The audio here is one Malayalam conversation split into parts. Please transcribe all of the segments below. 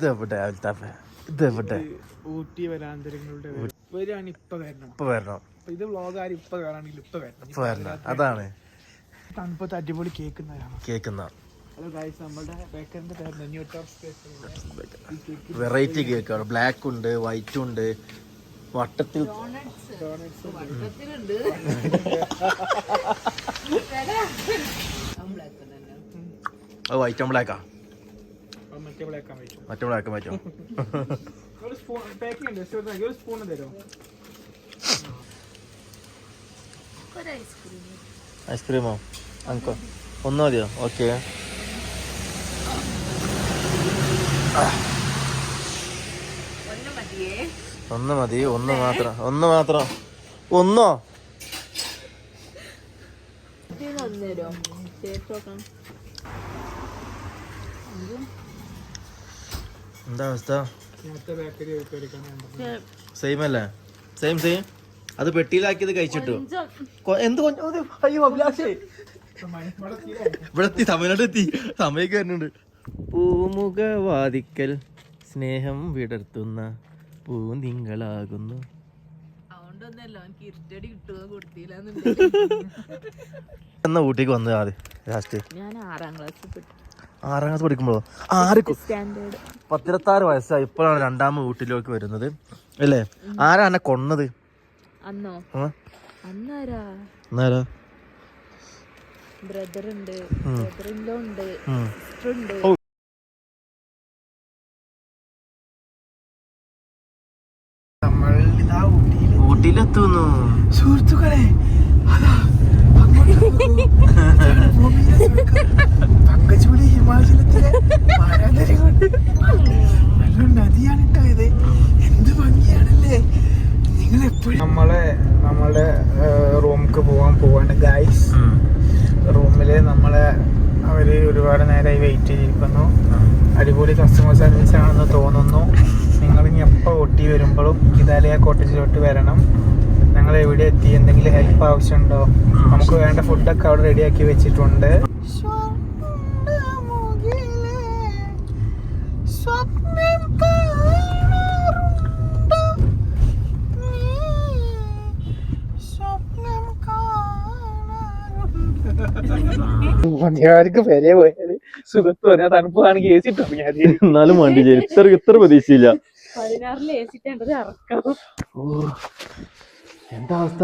ഇതെവിടെ ഇതെവിടെ ഊട്ടി വരാന്തരങ്ങളുടെ ഇപ്പൊ വരണം ഇത് വ്ളോഗ് ആരും ഇപ്പൊ വരാണെങ്കിൽ ഇപ്പൊ വരണം. അതാണ് തണുപ്പത്ത് അടിപൊളി കേക്കുന്ന ഹലോ ഗൈസ്, നമ്മുടെ ബേക്കറിന്റെ പേര് ന്യൂ ടോപ്പ് സ്പേസ്. വെറൈറ്റി കേക്കാണ്. ബ്ലാക്ക് ഉണ്ട്, വൈറ്റ് ഉണ്ട്, വട്ടത്തിൽ വൈറ്റ് ആൻഡ് ബ്ലാക്കാ. മറ്റേ ബ്ലാക്ക് പറ്റും. ഐസ്ക്രീമോ? അങ്കോ ഒന്ന് മതിയോ? ഓക്കെ. ഒന്ന് മതി. ഒന്ന് മാത്രം. ഒന്നോ? എന്താ അവസ്ഥ? സെയിം അല്ലേ? സെയിം. അത് പെട്ടിയിലാക്കിയത് കഴിച്ചിട്ടു. എന്ത് അയ്യോ അഭിലാഷേ, ഇവിടെ എത്തി, തമിഴ്നാട് എത്തി. സമയൊക്കെ വരുന്നുണ്ട്. പൂമുഖവാദിക്കൽ സ്നേഹം വിടർത്തുന്ന പൂന്തിങ്കളാകുന്നു. എന്നാ ഊട്ടിക്ക് വന്നത് ആദ്യം ലാസ്റ്റ്? ഞാൻ 6ാം ക്ലാസ് പഠിക്കുമ്പോഴോ? 16 വയസ്സായി. ഇപ്പോഴാണ് രണ്ടാമത് വീട്ടിലേക്ക് വരുന്നത് അല്ലേ? ആരാ എന്നെ കൊന്നത്? അന്നാരാ ബ്രദർ ഉണ്ട്, ബ്രദർ ഇൻ ലോ ഉണ്ട്, സിസ്റ്റർ ഉണ്ട്. ഊട്ടിയിലെത്തുന്നു സുഹൃത്തുക്കളെ. പങ്കജുളി ഹിമാചലത്തിലെ നല്ല നദിയാണ് കേട്ടോ ഇത്. എന്ത് ഭംഗിയാണല്ലേ. നിങ്ങൾ എപ്പോഴും നമ്മളുടെ റൂമിലേക്ക് പോവാണ് ഗൈസ്. റൂമില് അവര് ഒരുപാട് നേരമായി വെയിറ്റ് ചെയ്തിരിക്കുന്നു. അടിപൊളി കസ്റ്റമർ സർവീസ് ആണെന്ന് തോന്നുന്നു. നിങ്ങൾ ഇനി എപ്പോൾ ഊട്ടി വരുമ്പോഴും ഹിമാലയ കോട്ടേജിലോട്ട് വരണം. ഞങ്ങൾ എവിടെ എത്തി, എന്തെങ്കിലും ഹെൽപ്പ് ആവശ്യമുണ്ടോ? നമുക്ക് വേണ്ട ഫുഡൊക്കെ അവിടെ റെഡിയാക്കി വെച്ചിട്ടുണ്ട്. വരെ പോയാല് സുഖത്ത് വരാ, തണുപ്പ് ആണെങ്കിൽ എ സി ഇട്ടിറങ്ങിയാൽ എന്നാലും വേണ്ടി ഇത്ര പ്രതീക്ഷയില്ല. 16 എന്താ അവസ്ഥ?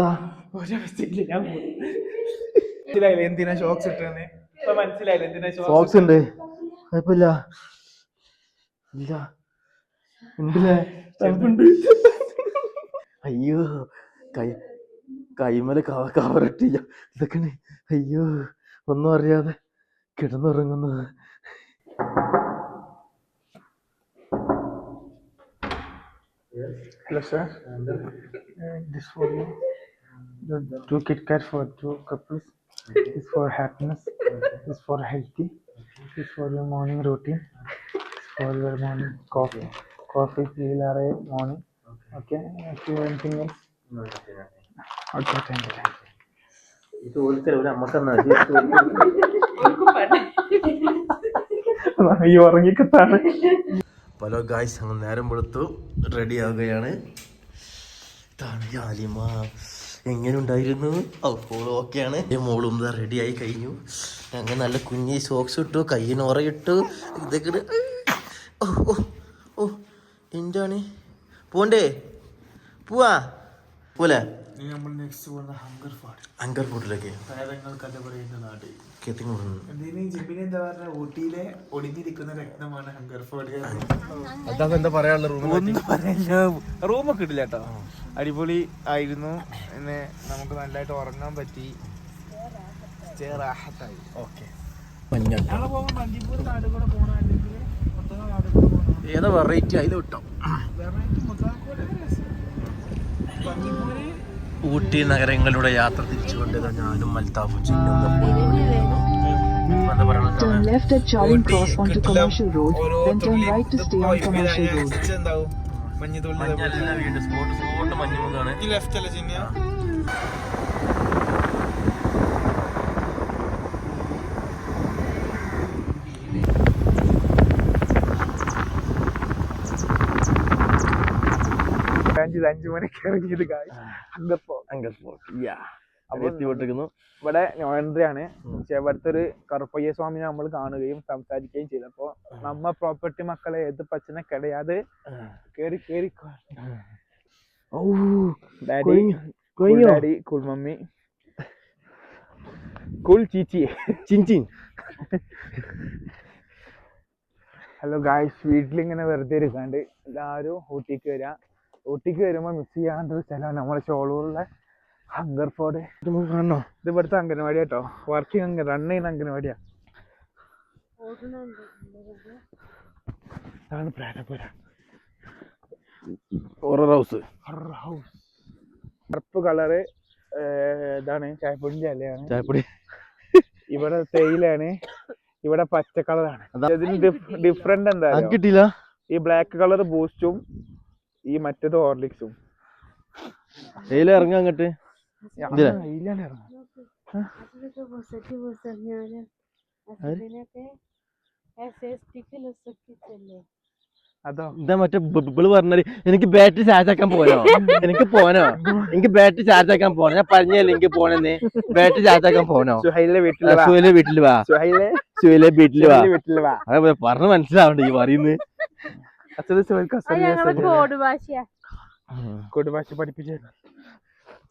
മനസ്സിലായില്ല എന്തിനാ ഷോക്സ് ഇട്ടെന്ന്. ഇപ്പൊ മനസ്സിലായില്ല എന്തിനാ ഷോക്സ് ഉണ്ട്. കുഴപ്പമില്ല. ഇല്ല ഉണ്ടല്ലേ? തണുപ്പുണ്ട്. അയ്യോ, കൈമല കവറിട്ടില്ല. ഇതൊക്കെ അയ്യോ, ഒന്നും അറിയാതെ കിടന്നുറങ്ങുന്നത്. Hello sir, this for you. The 2 Kit Kat for 2 couples. This for happiness. This for healthy. This for your morning routine. This for your morning coffee. Coffee tea morning. Okay. If you anything else? Okay, thank you. ഇത് ഓരോരുത്തരും അമ്മക്കെന്നാ ഈ ഉറങ്ങിക്കത്താണ്. ഹലോ ഗായ്സ്, അങ്ങ് നേരം വെളുത്തു റെഡി ആവുകയാണ്. ഇതാണ് യാലിമ. എങ്ങനെ ഉണ്ടായിരുന്നു? ഓക്കെയാണ്. മോളും റെഡി ആയി കഴിഞ്ഞു. ഞങ്ങൾ നല്ല കുഞ്ഞി സോക്സ് ഇട്ടു, കയ്യിന് ഉറയിട്ടു. ഇതൊക്കെ എന്താണ് പോണ്ടേ? പോവാ പോലെ ഹങ്കർ ഫോർട്ടിലേക്ക്. ഊട്ടിയിലെ ഒളിഞ്ഞിരിക്കുന്ന രക്തമാണ് ഹങ്കർ ഫോർട്ട്. എന്താ പറയാനുള്ള റൂമൊക്കെ ഇടില്ല കേട്ടോ. അടിപൊളി ആയിരുന്നു. പിന്നെ നമുക്ക് നല്ലതായിട്ട് ഉറങ്ങാൻ പറ്റി. ഏതാ വെറൈറ്റി അതിൽ കിട്ടും. ഊട്ടി നഗരങ്ങളുടെ യാത്ര തിരിച്ചുകൊണ്ട് ഞാനും മൽത്താഫും Turn left at Charing Cross onto Commercial Road, then turn right to stay on Commercial Road. Left അല്ലേ ചിഹ്ന? 5 മണിക്ക് ഇറങ്ങിയത് എത്തിപ്പെട്ടിരിക്കുന്നു. ഇവിടെ നോയന്ത്രയാണ്. പക്ഷെ ഇവിടുത്തെ ഒരു കറുപ്പയ്യ സ്വാമിനെ നമ്മൾ കാണുകയും സംസാരിക്കുകയും ചെയ്തപ്പോ നമ്മ പ്രോപ്പർട്ടി മക്കളെ ഏത് പച്ചനെ കിടയാതെ കേറി ഡാഡി കൂൾ മമ്മി കൂൾ ചീച്ചി ചിൻചിൻ. ഹലോ ഗായ്സ്, വീട്ടിലിങ്ങനെ വെറുതെ ഇരിക്കാണ്ട് എല്ലാവരും ഊട്ടിക്ക് വരിക. ഊട്ടിക്ക് വരുമ്പോൾ മിസ് ചെയ്യാണ്ടൊരു സ്ഥലമാണ് നമ്മുടെ ഷോളൂറിലെ ഹംഗർഫോർഡ്. കാണണോ? ഇത് ഇവിടുത്തെ അംഗനവാടി കേട്ടോ, വർക്കിംഗ് റൺ ചെയ്യുന്ന അംഗനവാടിയാ. അതാണ് പ്രാണപുര ഹൗസ്. കറുപ്പ് കളറ് ഇതാണ് ചായപ്പൊടിന്റെ ഇലയാണ്. ചായപ്പൊടി ഇവിടെ തേയിലാണ്, ഇവിടെ പച്ച കളറാണ്. ഇതിന് ഡിഫറെന്റ് എന്താ കിട്ടിയില്ല. ഈ ബ്ലാക്ക് കളർ ബൂസ്റ്റും ഈ മറ്റേത് ഹോർലിക്സും. തേയില ഇറങ്ങാ അങ്ങോട്ട് അതോ ഇതാ മറ്റേ ബിള് പറഞ്ഞാല് എനിക്ക് ബാറ്ററി ചാർജ് ആക്കാൻ പോനോ, എനിക്ക് ബാറ്ററി ചാർജ് ആക്കാൻ പോണോ, ഞാൻ പറഞ്ഞല്ലേ എനിക്ക് പോണെന്ന്. ബാറ്ററി ചാർജ് ആക്കാൻ പോനോ? സുഹൈലിന്റെ വീട്ടില് വാ. അതെ പറഞ്ഞ് മനസ്സിലാവണ്ട ഈ പറയുന്നത്. കോഡ് ഭാഷ പഠിപ്പിച്ചു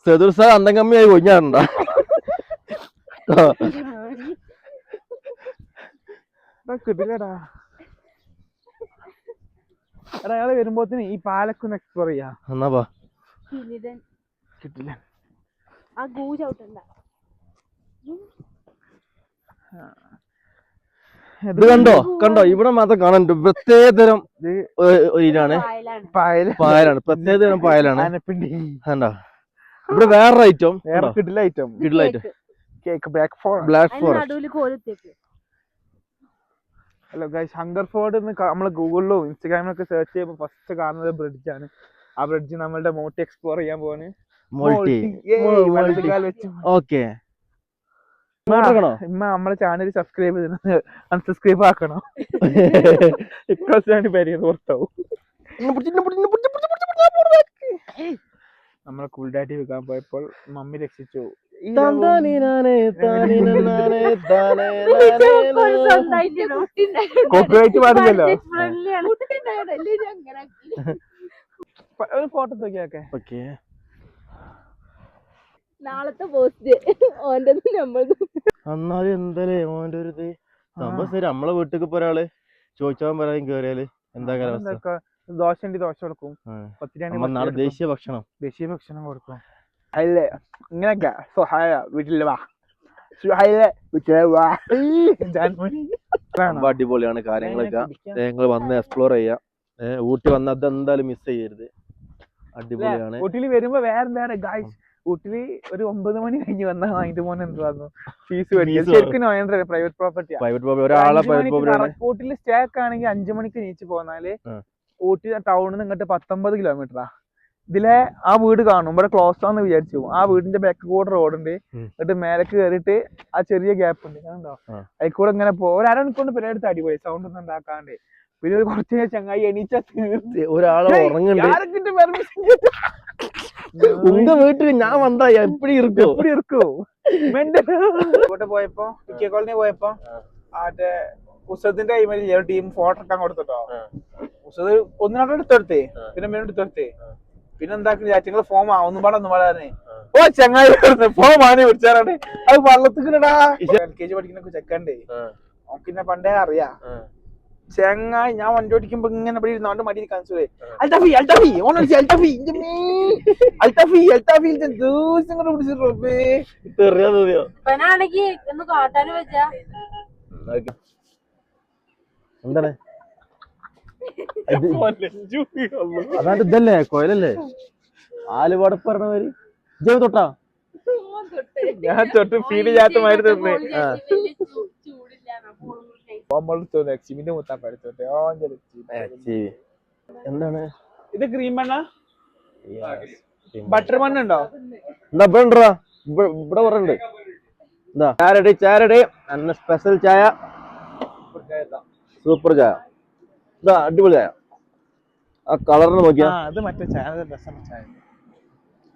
സദുർ സാർ അന്തം കമ്മിയായി കൊഞ്ഞാറുണ്ടോ? കിട്ടില്ലടാ. എടാ അയാള് വരുമ്പോത്തിന് ഈ പാലക്കൊന്ന് എക്സ്പ്ലോർ ചെയ്യാ. എന്നാ കിട്ടില്ല. ഇത് കണ്ടോ ഇവിടെ മാത്രം കാണാനുണ്ട്. പ്രത്യേകതരം ഇനാണ് പായലാണ്, പ്രത്യേകതരം പായലാണ്. കണ്ടോ ഇവിടെ വേറൊരു ഐറ്റം, കിട്ടില്ല item cake black forest. Hello guys, Hungerford നമ്മള് ഗൂഗിളിലും ഇൻസ്റ്റാഗ്രാമിലൊക്കെ സെർച്ച് ചെയ്യുമ്പോൾ ഫസ്റ്റ് കാണുന്നത് ബ്രിഡ്ജാണ്. ആ ബ്രിഡ്ജ് നമ്മളുടെ മോട്ടി എക്സ്പ്ലോർ ചെയ്യാൻ പോവാണ്. നമ്മളെ ചാനൽ സബ്സ്ക്രൈബ് ചെയ്ത് അൺസബ്സ്ക്രൈബ് ആക്കണം. പുറത്താവും. നമ്മളെ കൂൾ ഡാഡി വെക്കാൻ പോയപ്പോൾ മമ്മി രക്ഷിച്ചു. കോപ്പിറൈറ്റ് പാടില്ലല്ലോ. ഒരു ഫോട്ടോ നോക്കിയാക്കെ. നാളത്തെ പോസ്റ്റ് ഓന്റെ എന്നാലും എന്തായാലേ ഓന്റെ ഒരു ഇത് സംഭവം ശരി. നമ്മളെ വീട്ടിൽ ഇപ്പൊ ഒരാള് ചോദിച്ചാൻ പറയാൻ കേറിയാല് എന്താ കാലാവസ്ഥ? ദോശ കൊടുക്കും, നാളെ ദേശീയ ഭക്ഷണം കൊടുക്കും. അല്ലേ ഇങ്ങനെയൊക്കെ വീട്ടില് വാ. അടിപൊളിയാണ് കാര്യങ്ങളൊക്കെ. ഞങ്ങൾ വന്ന് എക്സ്പ്ലോർ ചെയ്യാം. ഊട്ടി വന്ന അതെന്തായാലും മിസ് ചെയ്യരുത്. അടിപൊളിയാണ്. ഊട്ടിയിൽ വരുമ്പോ വേറെ ഗായ്സ്, ഊട്ടില് ഒരു 9 മണി കഴിഞ്ഞ് വന്നാൽ അതിന്റെ മോനെ എന്തായിരുന്നു ഫീസ് മേടിക്കും. ശരിക്കും പ്രൈവറ്റ് പ്രോപ്പർട്ടി. ഊട്ടില് സ്റ്റേ ഒക്കെ ആണെങ്കിൽ 5 മണിക്ക് നീച്ച് പോന്നാല് ഊട്ടി ടൗണിൽ നിന്ന് ഇങ്ങോട്ട് 19 കിലോമീറ്ററാ. ഇതിലെ ആ വീട് കാണും, ഇവിടെ ക്ലോസ് ആണെന്ന് വിചാരിച്ചു. ആ വീടിന്റെ ബാക്ക് കൂടെ റോഡുണ്ട്. എന്നിട്ട് മേലേക്ക് കയറിയിട്ട് ആ ചെറിയ ഗ്യാപ്പ് ഉണ്ട്, കണ്ടോ? അതിൽ കൂടെ ഇങ്ങനെ ഒരു അരമണിക്കൂറിന് പിന്നീട് അടിപൊളി സൗണ്ട് ഒന്നും ഉണ്ടാക്കാണ്ട്. പിന്നെ ഒരു കുറച്ച് ചങ്ങായി എണീച്ചാ തീർത്ത് ഒരാളെ വീട്ടിൽ ഞാൻ വന്നാ എപ്പടി ഇരിക്കോ. ഇവിടെ പോയപ്പോ കോളനി പോയപ്പോ മറ്റേ ഉസദിന്റെ ടൈമിൽ ടീം ഫോട്ടോ എടുക്കാൻ കൊടുത്തിട്ടോ. ഉസദ് ഒന്നിനോട് എടുത്തെടുത്തേ, പിന്നെ മെനു എടുത്തെടുത്തേ. പിന്നെ എന്താ ഫോം ഒന്നും പാടാ. ഓ ചങ്ങായി ഫോം ആണ് വിളിച്ചാറാണ്. അത് വള്ളത്തിടാ. LKG പഠിക്കുന്ന ചെക്കണ്ടേ, പിന്നെ പണ്ടേ അറിയാ. ചെങ്ങായി ഞാൻ വണ്ടി ഓടിക്കുമ്പോ ഇങ്ങനെ ഇരുന്നോണ്ട് മടി കാണിച്ചു. എന്താണ് അതാണ്ട് ഇതല്ലേ കൊയലല്ലേ ആലുവാട് പറഞ്ഞവര് ജോ തൊട്ടാ ഞാൻ തൊട്ട് ഫീൽ ചെയ്യാത്ത മാതിരി തന്നെ. എന്താണ് ഇത് ക്രീം മണ്ണ ബട്ടർ മണ്ണുണ്ടോ? എന്താ ഇവിടെ പറഞ്ഞിട്ടുണ്ട്. എന്താ ചാരടി അന്ന സ്പെഷ്യൽ ചായ, സൂപ്പർ ചായ. ഇതാ അടിപൊളി ചായ. ആ കളറിന് നോക്കിയാ അത് മറ്റേ ചായ രസം ചായ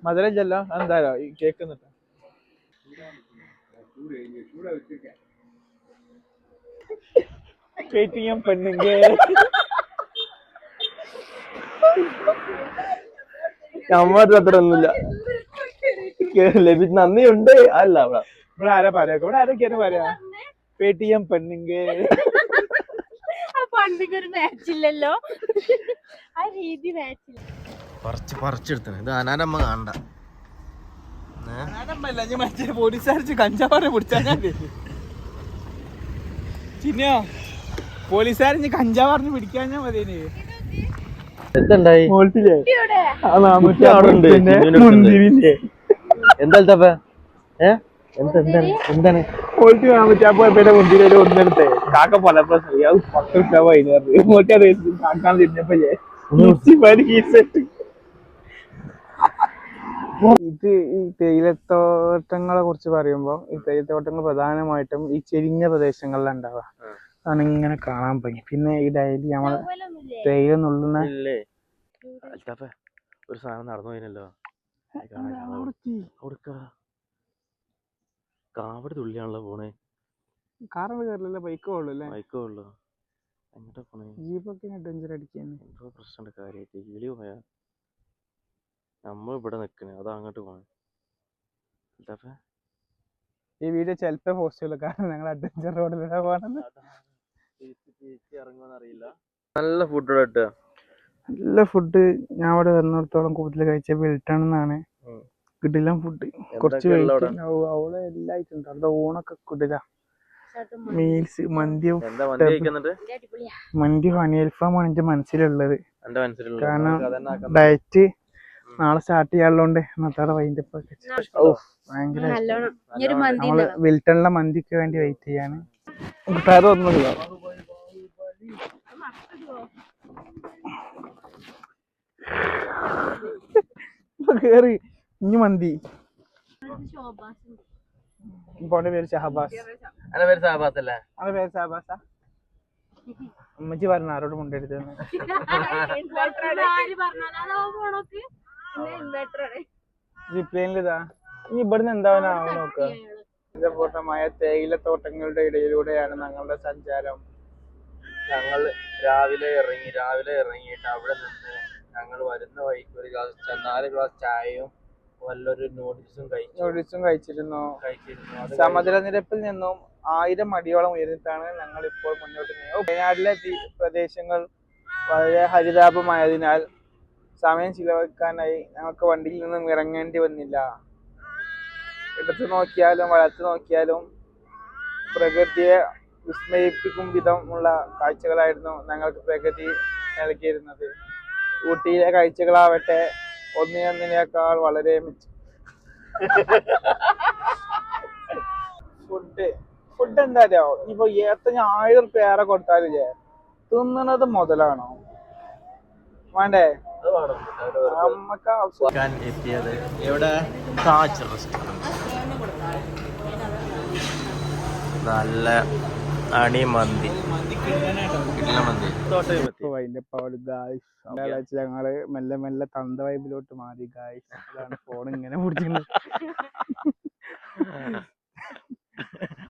മധുരല്ലോ എന്തായാലോ ഈ കേക്ക് കേട്ടിയും പെണ്ണുങ്ക നമ്മളുടെ അത്ര ഒന്നുമില്ല ലഭിച്ച് നന്ദിയുണ്ട് അല്ല ഇവിടെ ആരാ പറയാ ഇവിടെ ആരൊക്കെയാണ് പറയാ പേടിഎം പെണ്ണുങ്ക പണ്ടിക്കൊരു മാച്ചില്ലല്ലോ ആ രീതി മാച്ചില്ല പറിച്ചെടുത്തത് ഇത് അനാരമ്മ കാണണ്ട മറ്റേ പോലീസുകാർ കഞ്ചാവാറെ പിടിച്ചാ ചിന്നോ പോലീസുകാർ കഞ്ചാവ് പറഞ്ഞ് പിടിക്കാൻ മതി എത്തുണ്ടായി എന്താ എന്താണ് പോയിട്ട് നാമൂറ്റാപ്പോയപ്പോ മുന്തിരി ഒന്നെടുത്തേ കാക്ക പലപ്പോ അത് 10 രൂപ കാക്കാൻ തിരിഞ്ഞപ്പോ ഇത് ഈ തേയിലത്തോട്ടങ്ങളെ കുറിച്ച് പറയുമ്പോ ഈ തേയിലത്തോട്ടങ്ങൾ പ്രധാനമായിട്ടും ഈ ചെരിഞ്ഞ പ്രദേശങ്ങളിലാണ് ഉണ്ടാവുക ആണ് ഇങ്ങനെ കാണാൻ പോയി പിന്നെ ഈ ഡെയിലി നമ്മള് തേയില നുള്ളുന്ന ഒരു സാധനം നടന്നു പോയിനല്ലോ കാവടി തുള്ളിയാണല്ലോ പോണേ കാറിന് കയറില്ല ബൈക്ക് ഉള്ളു അല്ലേ ബൈക്കേ ഉള്ളു എങ്ങോട്ടാ പോണേ ജീപ്പൊക്കെ ഡേഞ്ചർ അടിക്കാൻ എന്തോ പ്രശ്നമുണ്ട് കാര്യമായിട്ട് കിളി പോയാ നമ്മൾ ഇവിടെ നിക്കണേ അതാ അങ്ങോട്ട് പോണേ ഈ വീഡിയോ ചിലപ്പോ പോസ്റ്റ് ചെയ്യുള്ളൂ കാരണം ഞങ്ങൾ അഡ്വഞ്ചർ റോഡിലൂടെ പോകണമെന്ന് അറിയില്ല നല്ല ഫുഡ് കിട്ടുക നല്ല ഫുഡ് ഞാൻ അവിടെ വന്നിടത്തോളം കൂടുതൽ കഴിച്ച വെൽട്ടൺ എന്നാണ് കിടിലം ഫുഡ് കുറച്ച് അവിടെ എല്ലാ ഐറ്റം ഉണ്ട് അവിടെ ഊണൊക്കെ കിടില മീൽസ് മന്തിയും ഹണി അൽഫാമാണ് എന്റെ മനസ്സിലുള്ളത് കാരണം ഡയറ്റ് നാളെ സ്റ്റാർട്ട് ചെയ്യാനുള്ളതുകൊണ്ട് ഇന്നത്തെ വൈൻഡപ്പ് ഭയങ്കര നമ്മള് വിൽട്ടണിലെ മന്തിക്ക് വേണ്ടി വെയിറ്റ് ചെയ്യാണ് ഒന്നുമില്ല കേറി ഇനി മന്തി ഇപ്പോന്റെ പേര് ഷഹബാസ് അല്ലേ അവന്റെ പേര് ഷഹബാസാ ഉമ്മച്ചി പറഞ്ഞു ആരോട് മുണ്ടെടുത്ത് ജിപ്ലൈനിലിതാ ഇനി ഇവിടുന്ന് എന്താവാനാവും നോക്കുക ഇതേപോട്ടമായ തേയിലത്തോട്ടങ്ങളുടെ ഇടയിലൂടെയാണ് ഞങ്ങളുടെ സഞ്ചാരം ഞങ്ങൾ രാവിലെ ഇറങ്ങിയിട്ട് അവിടെ നിന്ന് ഞങ്ങൾ വരുന്ന വഴിക്ക് ഒരു ഗ്ലാസ് 4 ഗ്ലാസ് ചായയും വല്ലൊരു നൂഡിൽസും കഴിച്ചിരുന്നു സമുദ്രനിരപ്പിൽ നിന്നും 1000 അടിയോളം ഉയരത്താണ് ഞങ്ങൾ ഇപ്പോൾ മുന്നോട്ട് നീങ്ങുന്നത് വയനാട്ടിലെ പ്രദേശങ്ങൾ വളരെ ഹരിതാപമായതിനാൽ സമയം ചിലവഴിക്കാനായി ഞങ്ങൾക്ക് വണ്ടിയിൽ നിന്നും ഇറങ്ങേണ്ടി വന്നില്ല ഇടത്ത് നോക്കിയാലും വലത്ത് നോക്കിയാലും പ്രകൃതിയെ വിസ്മയിപ്പിക്കും വിധമുള്ള കാഴ്ചകളായിരുന്നു ഞങ്ങൾക്ക് പ്രകൃതി നൽകിയിരുന്നത് ഊട്ടിയിലെ കാഴ്ചകളാവട്ടെ ഒന്നിനൊന്നിനേക്കാൾ വളരെ മെച്ചം ഫുഡ് എന്താ അറിയോ ഇനിയിപ്പോ 1000 റുപ്യ ഏറെ കൊടുത്താലില്ലേ തിന്നണത് മുതലാണോ വേണ്ടേ എത്തിയത് എവിടെ താജ് റെസ്റ്റോറന്റ് നല്ല അണിമന്തി ഞങ്ങള് മെല്ലെ മെല്ലെ തന്ത വൈബിലോട്ട് മാറി ഗായ്സ് അതാണ് ഫോൺ ഇങ്ങനെ പിടിച്ചിട്ടുണ്ട്